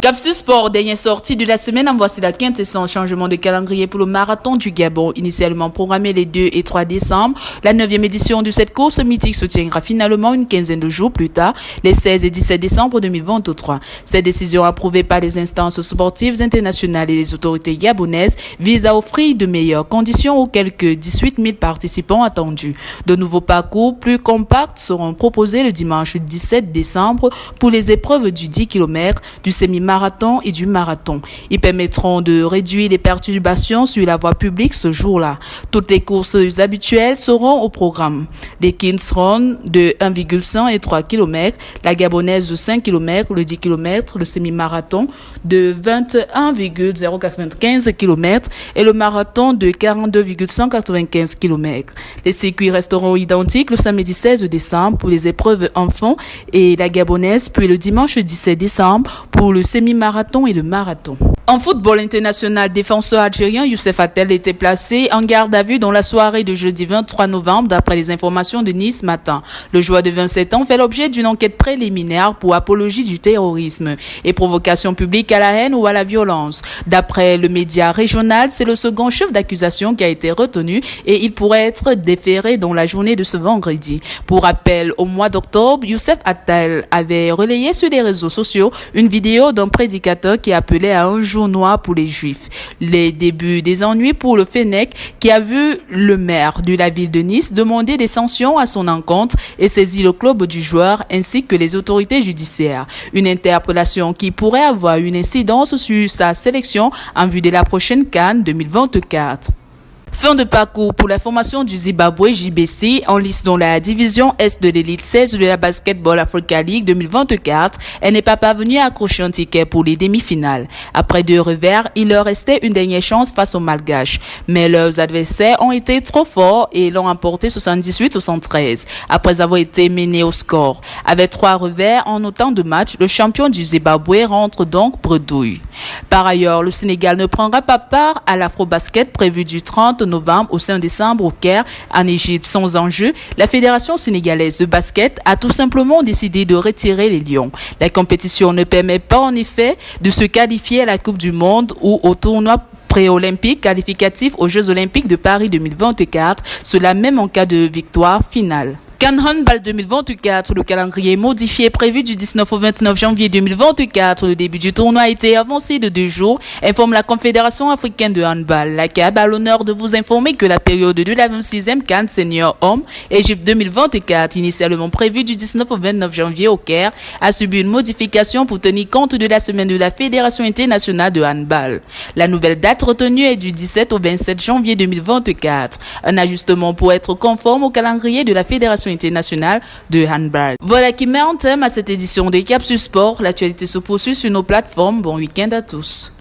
Capsus Sport, dernière sortie de la semaine, en voici la quintessence. Changement de calendrier pour le marathon du Gabon. Initialement programmé les 2 et 3 décembre, la 9e édition de cette course mythique se tiendra finalement une quinzaine de jours plus tard, les 16 et 17 décembre 2023. Cette décision approuvée par les instances sportives internationales et les autorités gabonaises vise à offrir de meilleures conditions aux quelques 18 000 participants attendus. De nouveaux parcours plus compacts seront proposés le dimanche 17 décembre pour les épreuves du 10 km, du semi-marathon et du marathon. Ils permettront de réduire les perturbations sur la voie publique ce jour-là. Toutes les courses habituelles seront au programme. Les Kings Run de 1,5 et 3 km, la gabonaise de 5 km, le 10 km, le semi-marathon de 21,095 km et le marathon de 42,195 km. Les circuits resteront identiques le samedi 16 décembre pour les épreuves enfants et la gabonaise, puis le dimanche 17 décembre pour le semi-marathon et le marathon. En football international, défenseur algérien Youssef Attal était placé en garde à vue dans la soirée de jeudi 23 novembre d'après les informations de Nice Matin. Le joueur de 27 ans fait l'objet d'une enquête préliminaire pour apologie du terrorisme et provocation publique à la haine ou à la violence. D'après le média régional, c'est le second chef d'accusation qui a été retenu et il pourrait être déféré dans la journée de ce vendredi. Pour rappel, au mois d'octobre, Youssef Attal avait relayé sur les réseaux sociaux une vidéo d'un prédicateur qui appelait à un jour noir pour les Juifs. Les débuts des ennuis pour le Fennec qui a vu le maire de la ville de Nice demander des sanctions à son encontre et saisir le club du joueur ainsi que les autorités judiciaires. Une interpellation qui pourrait avoir une incidence sur sa sélection en vue de la prochaine CAN 2024. Fin de parcours pour la formation du Zimbabwe JBC en lice dans la division Est de l'élite 16 de la Basketball Africa League 2024. Elle n'est pas parvenue à accrocher un ticket pour les demi-finales. Après 2 revers, il leur restait une dernière chance face aux Malgaches. Mais leurs adversaires ont été trop forts et l'ont emporté 78-73 après avoir été menés au score. Avec 3 revers en autant de matchs, le champion du Zimbabwe rentre donc bredouille. Par ailleurs, le Sénégal ne prendra pas part à l'Afro-Basket prévu du 30 novembre au 5 décembre au Caire, en Égypte. Sans enjeu, la Fédération sénégalaise de basket a tout simplement décidé de retirer les Lions. La compétition ne permet pas en effet de se qualifier à la Coupe du Monde ou au tournoi pré-olympique qualificatif aux Jeux Olympiques de Paris 2024, cela même en cas de victoire finale. CAN Handball 2024, le calendrier modifié prévu du 19 au 29 janvier 2024. Le début du tournoi a été avancé de 2 jours, informe la Confédération africaine de handball. La CAB a l'honneur de vous informer que la période de la 26e CAN Senior Homme Égypte 2024, initialement prévue du 19 au 29 janvier au Caire, a subi une modification pour tenir compte de la semaine de la Fédération internationale de handball. La nouvelle date retenue est du 17 au 27 janvier 2024. Un ajustement pour être conforme au calendrier de la Fédération internationale de handball. Voilà qui met un terme à cette édition des Capsus Sport. L'actualité se poursuit sur nos plateformes. Bon week-end à tous.